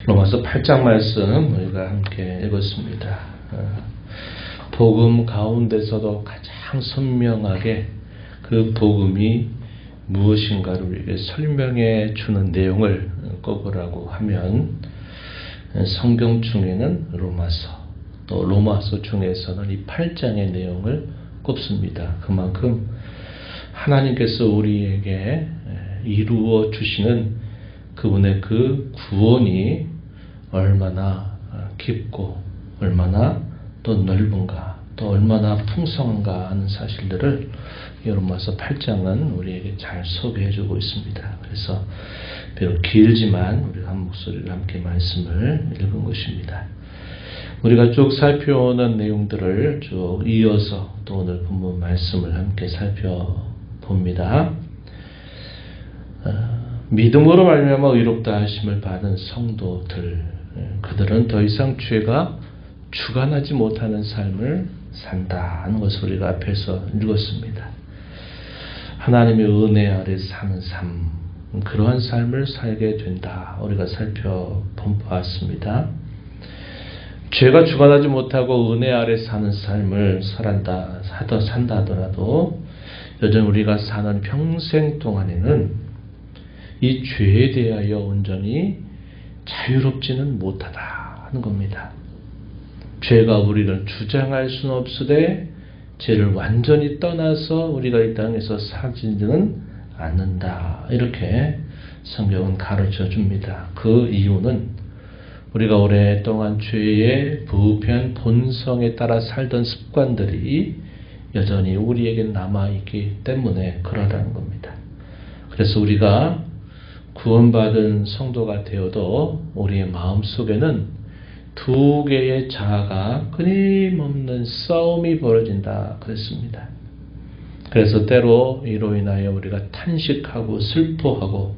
로마서 8장 말씀 우리가 함께 읽었습니다. 복음 가운데서도 가장 선명하게 그 복음이 무엇인가를 우리에게 설명해 주는 내용을 꼽으라고 하면 성경 중에는 로마서, 또 로마서 중에서는 이 8장의 내용을 꼽습니다. 그만큼 하나님께서 우리에게 이루어 주시는 그분의 그 구원이 얼마나 깊고 얼마나 또 넓은가 또 얼마나 풍성한가 하는 사실들을 로마서 8장은 우리에게 잘 소개해주고 있습니다. 그래서 비록 길지만 우리가 한 목소리를 함께 말씀을 읽은 것입니다. 우리가 쭉 살펴오는 내용들을 쭉 이어서 또 오늘 본문 말씀을 함께 살펴봅니다. 믿음으로 말미암아 의롭다 하심을 받은 성도들, 그들은 더 이상 죄가 주관하지 못하는 삶을 산다 하는 것을 우리가 앞에서 읽었습니다. 하나님의 은혜 아래 사는 삶, 그러한 삶을 살게 된다. 우리가 살펴보았습니다. 죄가 주관하지 못하고 은혜 아래 사는 삶을 산다 하더라도 여전히 우리가 사는 평생 동안에는 이 죄에 대하여 온전히 자유롭지는 못하다 하는 겁니다. 죄가 우리를 주장할 수는 없으되 죄를 완전히 떠나서 우리가 이 땅에서 살지는 않는다. 이렇게 성경은 가르쳐 줍니다. 그 이유는 우리가 오랫동안 죄의 부패한 본성에 따라 살던 습관들이 여전히 우리에게 남아있기 때문에 그러다는 겁니다. 그래서 우리가 구원받은 성도가 되어도 우리의 마음속에는 두 개의 자아가 끊임없는 싸움이 벌어진다 그랬습니다. 그래서 때로 이로 인하여 우리가 탄식하고 슬퍼하고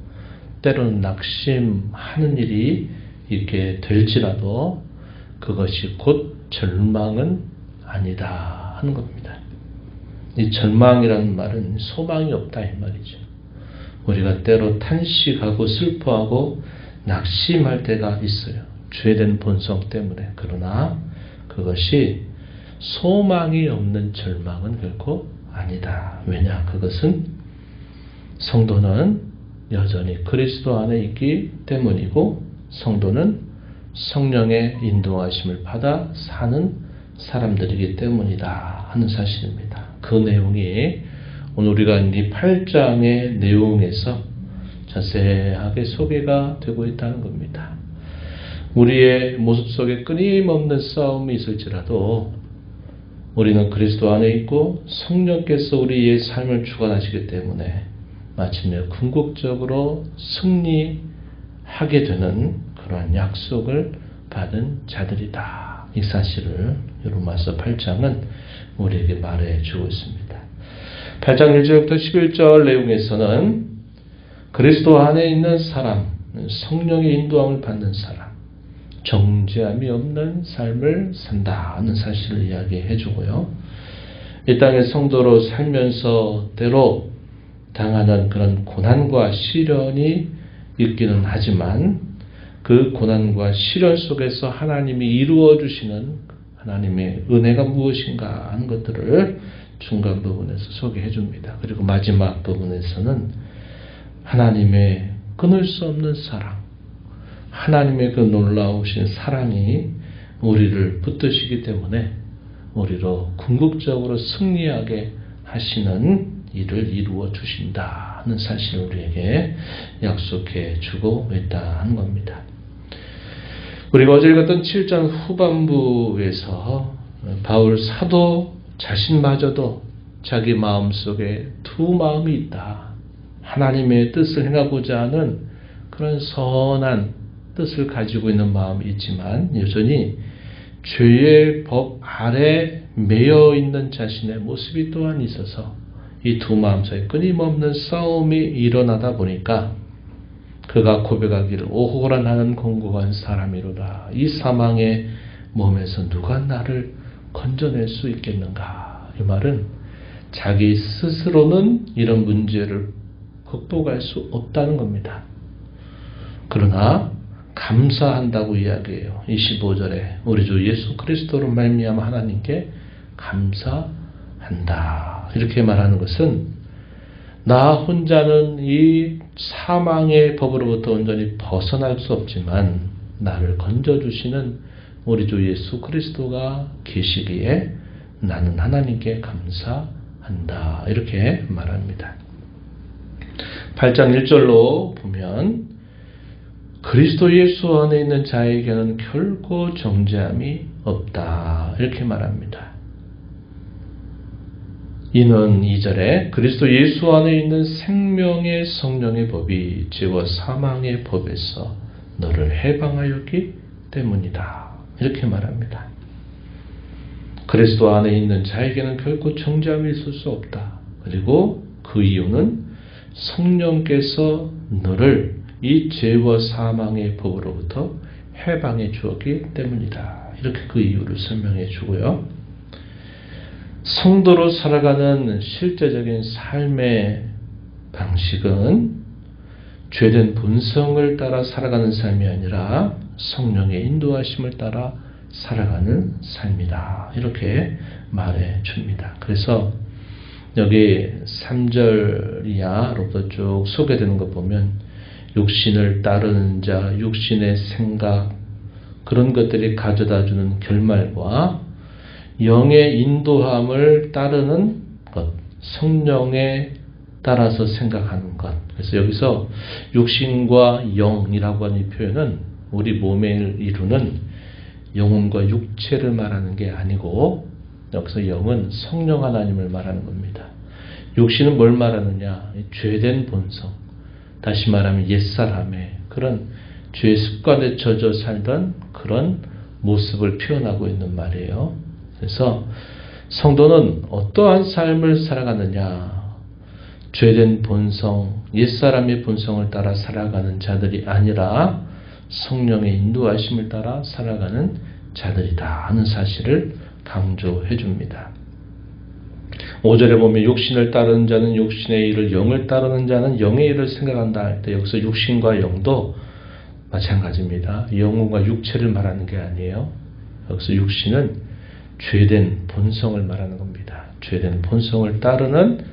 때로는 낙심하는 일이 있게 될지라도 그것이 곧 절망은 아니다 하는 겁니다. 이 절망이라는 말은 소망이 없다 이 말이죠. 우리가 때로 탄식하고 슬퍼하고 낙심할 때가 있어요. 죄된 본성 때문에. 그러나 그것이 소망이 없는 절망은 결코 아니다. 왜냐? 그것은 성도는 여전히 그리스도 안에 있기 때문이고 성도는 성령의 인도하심을 받아 사는 사람들이기 때문이다 하는 사실입니다. 그 내용이 오늘 우리가 이 8장의 내용에서 자세하게 소개가 되고 있다는 겁니다. 우리의 모습 속에 끊임없는 싸움이 있을지라도 우리는 그리스도 안에 있고 성령께서 우리의 삶을 주관하시기 때문에 마침내 궁극적으로 승리하게 되는 그러한 약속을 받은 자들이다. 이 사실을 로마서 8장은 우리에게 말해주고 있습니다. 8장 1절부터 11절 내용에서는 그리스도 안에 있는 사람, 성령의 인도함을 받는 사람, 정죄함이 없는 삶을 산다는 사실을 이야기해 주고요. 이 땅의 성도로 살면서 때로 당하는 그런 고난과 시련이 있기는 하지만 그 고난과 시련 속에서 하나님이 이루어 주시는 하나님의 은혜가 무엇인가 하는 것들을 중간 부분에서 소개해 줍니다. 그리고 마지막 부분에서는 하나님의 끊을 수 없는 사랑, 하나님의 그 놀라우신 사랑이 우리를 붙드시기 때문에 우리로 궁극적으로 승리하게 하시는 일을 이루어 주신다 하는 사실을 우리에게 약속해 주고 있다는 겁니다. 우리가 어제 읽었던 7장 후반부에서 바울 사도 자신마저도 자기 마음속에 두 마음이 있다. 하나님의 뜻을 행하고자 하는 그런 선한 뜻을 가지고 있는 마음이 있지만 여전히 죄의 법 아래 매여 있는 자신의 모습이 또한 있어서 이 두 마음 사이에 끊임없는 싸움이 일어나다 보니까 그가 고백하기를 오호라 나는 공고한 사람이로다. 이 사망의 몸에서 누가 나를 건져낼 수 있겠는가. 이 말은 자기 스스로는 이런 문제를 극복할 수 없다는 겁니다. 그러나 감사한다고 이야기해요. 25절에 우리 주 예수 그리스도로 말미암아 하나님께 감사한다. 이렇게 말하는 것은 나 혼자는 이 사망의 법으로부터 온전히 벗어날 수 없지만 나를 건져주시는 우리 주 예수 그리스도가 계시기에 나는 하나님께 감사한다. 이렇게 말합니다. 8장 1절로 보면 그리스도 예수 안에 있는 자에게는 결코 정죄함이 없다. 이렇게 말합니다. 이는 2절에 그리스도 예수 안에 있는 생명의 성령의 법이 죄와 사망의 법에서 너를 해방하였기 때문이다. 이렇게 말합니다. 그리스도 안에 있는 자에게는 결코 정죄함이 있을 수 없다. 그리고 그 이유는 성령께서 너를 이 죄와 사망의 법으로부터 해방해 주었기 때문이다. 이렇게 그 이유를 설명해 주고요. 성도로 살아가는 실제적인 삶의 방식은 죄된 본성을 따라 살아가는 삶이 아니라 성령의 인도하심을 따라 살아가는 삶이다. 이렇게 말해 줍니다. 그래서 여기 3절 이하로부터 쭉 소개되는 거 보면 육신을 따르는 자, 육신의 생각, 그런 것들이 가져다주는 결말과 영의 인도함을 따르는 것, 성령에 따라서 생각하는 것. 그래서 여기서 육신과 영이라고 하는 이 표현은 우리 몸에 이루는 영혼과 육체를 말하는 게 아니고 여기서 영은 성령 하나님을 말하는 겁니다. 육신은 뭘 말하느냐? 죄된 본성, 다시 말하면 옛사람의 그런 죄의 습관에 젖어 살던 그런 모습을 표현하고 있는 말이에요. 그래서 성도는 어떠한 삶을 살아가느냐? 죄된 본성, 옛사람의 본성을 따라 살아가는 자들이 아니라 성령의 인도하심을 따라 살아가는 자들이다 하는 사실을 강조해 줍니다. 5절에 보면 육신을 따르는 자는 육신의 일을, 영을 따르는 자는 영의 일을 생각한다 할 때 여기서 육신과 영도 마찬가지입니다. 영혼과 육체를 말하는 게 아니에요. 여기서 육신은 죄된 본성을 말하는 겁니다. 죄된 본성을 따르는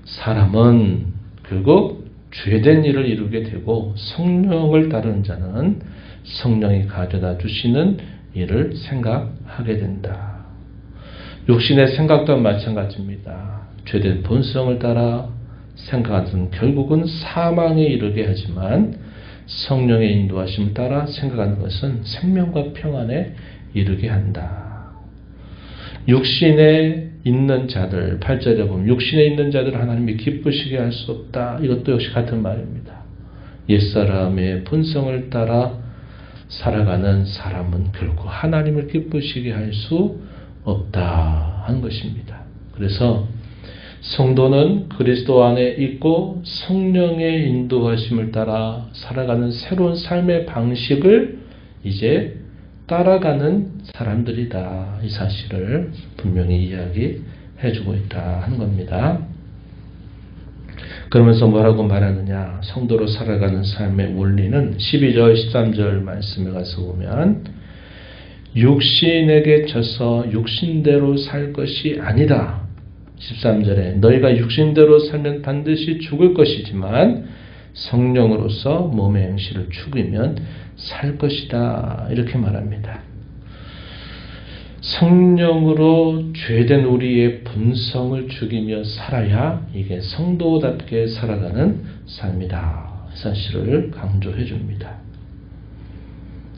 사람은 결국 죄된 일을 이루게 되고 성령을 따르는 자는 성령이 가져다 주시는 일을 생각하게 된다. 육신의 생각도 마찬가지입니다. 죄된 본성을 따라 생각하는 결국은 사망에 이르게 하지만 성령의 인도하심을 따라 생각하는 것은 생명과 평안에 이르게 한다. 육신에 있는 자들, 8절에 보면 육신에 있는 자들 하나님이 기쁘시게 할 수 없다. 이것도 역시 같은 말입니다. 옛사람의 본성을 따라 살아가는 사람은 결코 하나님을 기쁘시게 할 수 없다 하는 것입니다. 그래서 성도는 그리스도 안에 있고 성령의 인도하심을 따라 살아가는 새로운 삶의 방식을 이제 따라가는 사람들이다. 이 사실을 분명히 이야기해주고 있다 하는 겁니다. 그러면서 뭐라고 말하느냐? 성도로 살아가는 삶의 원리는 12절, 13절 말씀에 가서 보면 육신에게 져서 육신대로 살 것이 아니다. 13절에 너희가 육신대로 살면 반드시 죽을 것이지만 성령으로서 몸의 행실을 죽이면 살 것이다. 이렇게 말합니다. 성령으로 죄된 우리의 본성을 죽이며 살아야 이게 성도답게 살아가는 삶이다. 사실을 강조해 줍니다.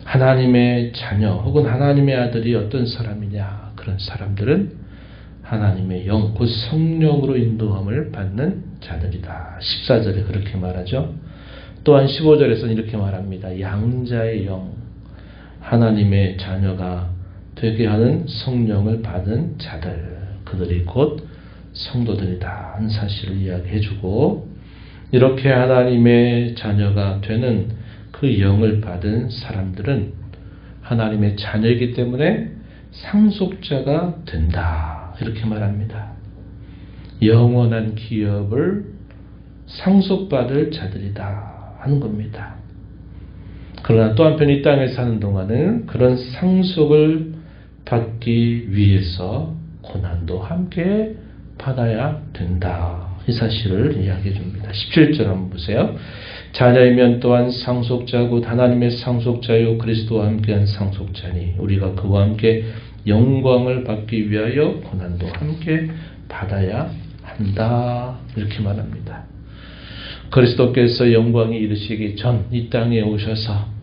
하나님의 자녀 혹은 하나님의 아들이 어떤 사람이냐? 그런 사람들은 하나님의 영, 곧 성령으로 인도함을 받는 자들이다. 14절에 그렇게 말하죠. 또한 15절에서는 이렇게 말합니다. 양자의 영, 하나님의 자녀가 되게 하는 성령을 받은 자들, 그들이 곧 성도들이다 하는 사실을 이야기해주고, 이렇게 하나님의 자녀가 되는 그 영을 받은 사람들은 하나님의 자녀이기 때문에 상속자가 된다. 이렇게 말합니다. 영원한 기업을 상속받을 자들이다 하는 겁니다. 그러나 또 한편 이 땅에 사는 동안은 그런 상속을 받기 위해서 고난도 함께 받아야 된다. 이 사실을 이야기해 줍니다. 17절 한번 보세요. 자녀이면 또한 상속자고 하나님의 상속자요 그리스도와 함께한 상속자니 우리가 그와 함께 영광을 받기 위하여 고난도 함께 받아야 한다. 이렇게 말합니다. 그리스도께서 영광이 이르시기 전 이 땅에 오셔서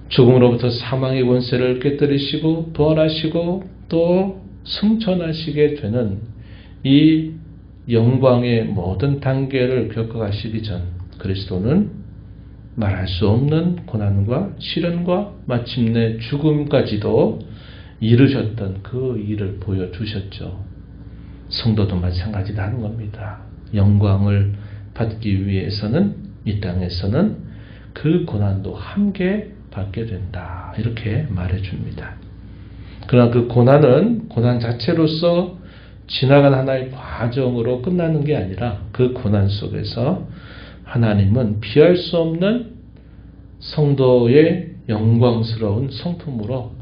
죽음으로부터 사망의 권세를 깨뜨리시고 부활하시고 또 승천하시게 되는 이 영광의 모든 단계를 겪어가시기 전 그리스도는 말할 수 없는 고난과 시련과 마침내 죽음까지도 이루셨던 그 일을 보여주셨죠. 성도도 마찬가지다 하는 겁니다. 영광을 받기 위해서는 이 땅에서는 그 고난도 함께 받게 된다. 이렇게 말해줍니다. 그러나 그 고난은 고난 자체로서 지나간 하나의 과정으로 끝나는 게 아니라 그 고난 속에서 하나님은 피할 수 없는 성도의 영광스러운 성품으로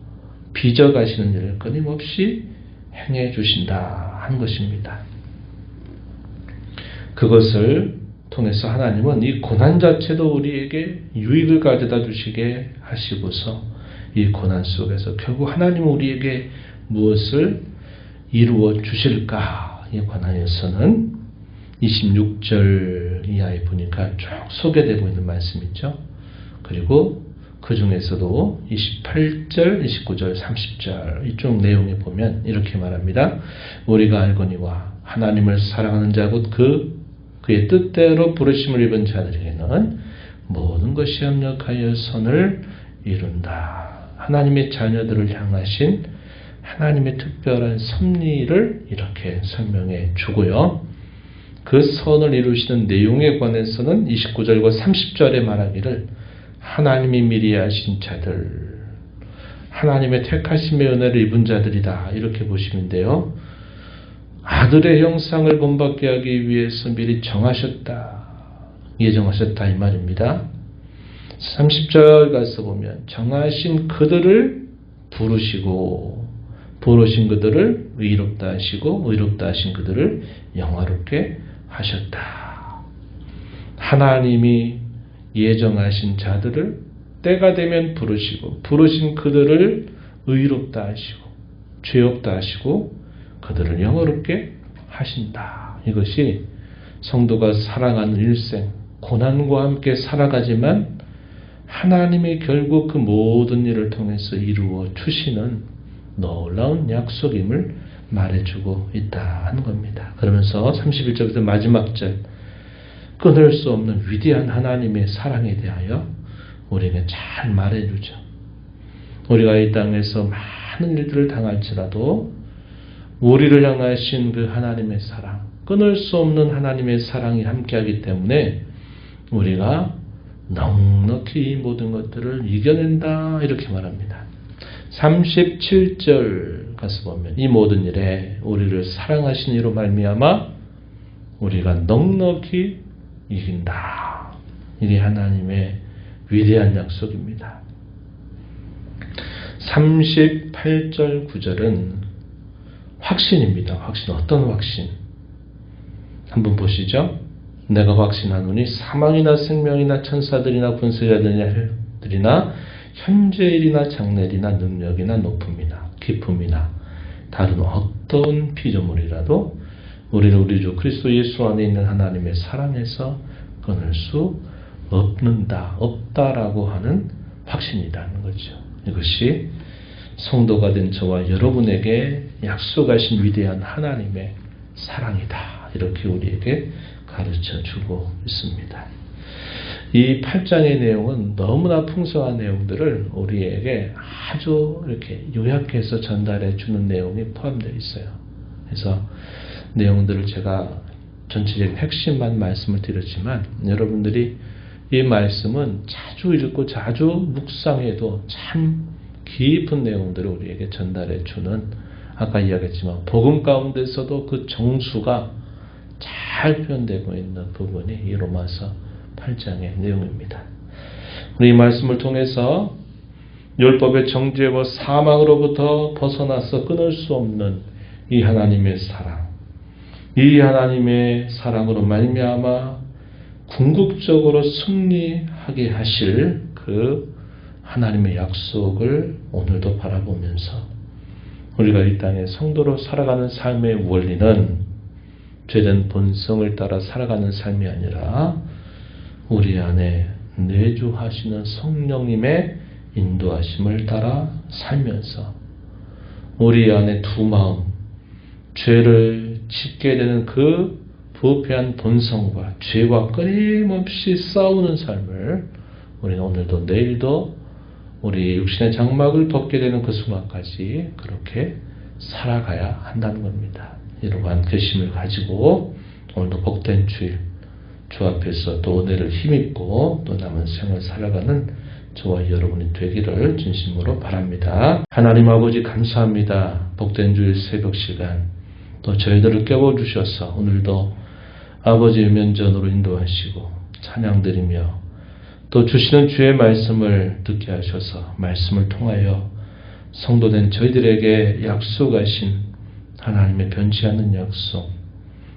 빚어가시는 일을 끊임없이 행해 주신다 하는 것입니다. 그것을 통해서 하나님은 이 고난 자체도 우리에게 유익을 가져다 주시게 하시고서 이 고난 속에서 결국 하나님은 우리에게 무엇을 이루어 주실까? 이 고난에서는 26절 이하에 보니까 쭉 소개되고 있는 말씀 있죠. 그리고 그 중에서도 28절, 29절, 30절 이쪽 내용에 보면 이렇게 말합니다. 우리가 알거니와 하나님을 사랑하는 자 곧 그의 뜻대로 부르심을 입은 자들에게는 모든 것이 합력하여 선을 이룬다. 하나님의 자녀들을 향하신 하나님의 특별한 섭리를 이렇게 설명해 주고요. 그 선을 이루시는 내용에 관해서는 29절과 30절에 말하기를 하나님이 미리 하신 자들, 하나님의 택하심의 은혜를 입은 자들이다. 이렇게 보시면 돼요. 아들의 형상을 본받게 하기 위해서 미리 정하셨다. 예정하셨다. 이 말입니다. 30절 가서 보면 정하신 그들을 부르시고 부르신 그들을 의롭다 하시고 의롭다 하신 그들을 영화롭게 하셨다. 하나님이 예정하신 자들을 때가 되면 부르시고 부르신 그들을 의롭다 하시고 죄 없다 하시고 그들을 영화롭게 하신다. 이것이 성도가 살아가는 일생 고난과 함께 살아가지만 하나님이 결국 그 모든 일을 통해서 이루어 주시는 놀라운 약속임을 말해주고 있다 하는 겁니다. 그러면서 31절부터 마지막 절 끊을 수 없는 위대한 하나님의 사랑에 대하여 우리에게 잘 말해주죠. 우리가 이 땅에서 많은 일들을 당할지라도 우리를 향하신 그 하나님의 사랑, 끊을 수 없는 하나님의 사랑이 함께하기 때문에 우리가 넉넉히 이 모든 것들을 이겨낸다 이렇게 말합니다. 37절 가서 보면 이 모든 일에 우리를 사랑하신 이로 말미암아 우리가 넉넉히 이긴다. 이게 하나님의 위대한 약속입니다. 38절 9절은 확신입니다. 확신. 어떤 확신? 한번 보시죠. 내가 확신하노니 사망이나 생명이나 천사들이나 군세자들이나 현재일이나 장래일이나 능력이나 높음이나 깊음이나 다른 어떤 피조물이라도 우리를 우리 주 그리스도 예수 안에 있는 하나님의 사랑에서 끊을 수 없다라고 하는 확신이라는 거죠. 이것이 성도가 된 저와 여러분에게 약속하신 위대한 하나님의 사랑이다. 이렇게 우리에게 가르쳐 주고 있습니다. 이 8장의 내용은 너무나 풍성한 내용들을 우리에게 아주 이렇게 요약해서 전달해 주는 내용이 포함되어 있어요. 그래서 내용들을 제가 전체적인 핵심만 말씀을 드렸지만 여러분들이 이 말씀은 자주 읽고 자주 묵상해도 참 깊은 내용들을 우리에게 전달해 주는 아까 이야기했지만 복음 가운데서도 그 정수가 잘 표현되고 있는 부분이 이 로마서 8장의 내용입니다. 우리 이 말씀을 통해서 율법의 정죄와 사망으로부터 벗어나서 끊을 수 없는 이 하나님의 사랑, 이 하나님의 사랑으로 말미암아 궁극적으로 승리하게 하실 그 하나님의 약속을 오늘도 바라보면서 우리가 이 땅에 성도로 살아가는 삶의 원리는 죄된 본성을 따라 살아가는 삶이 아니라 우리 안에 내주하시는 성령님의 인도하심을 따라 살면서 우리 안에 두 마음, 죄를 짓게 되는 그 부패한 본성과 죄와 끊임없이 싸우는 삶을 우리는 오늘도 내일도 우리 육신의 장막을 벗게 되는 그 순간까지 그렇게 살아가야 한다는 겁니다. 이러한 결심을 가지고 오늘도 복된 주일 주 앞에서 또 은혜를 힘입고 또 남은 생을 살아가는 저와 여러분이 되기를 진심으로 바랍니다. 하나님 아버지 감사합니다. 복된 주일 새벽 시간 또 저희들을 깨워주셔서 오늘도 아버지의 면전으로 인도하시고 찬양드리며 또 주시는 주의 말씀을 듣게 하셔서 말씀을 통하여 성도된 저희들에게 약속하신 하나님의 변치 않는 약속,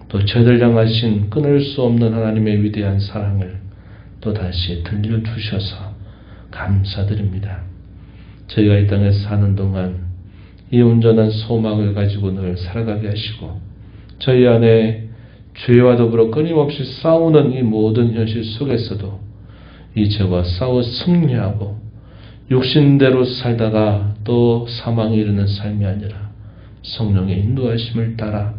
또 저희들 향하신 끊을 수 없는 하나님의 위대한 사랑을 또 다시 들려주셔서 감사드립니다. 저희가 이 땅에서 사는 동안 이 온전한 소망을 가지고 늘 살아가게 하시고 저희 안에 죄와 더불어 끊임없이 싸우는 이 모든 현실 속에서도 이 죄와 싸워 승리하고 육신대로 살다가 또 사망에 이르는 삶이 아니라 성령의 인도하심을 따라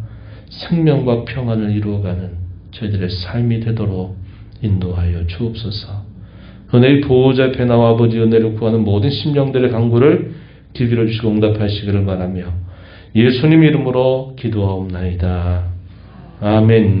생명과 평안을 이루어가는 저희들의 삶이 되도록 인도하여 주옵소서. 은혜의 보호자 앞에 나와 아버지 은혜를 구하는 모든 심령들의 간구를 귀 기울여 주시고 응답하시기를 바라며 예수님 이름으로 기도하옵나이다. 아멘.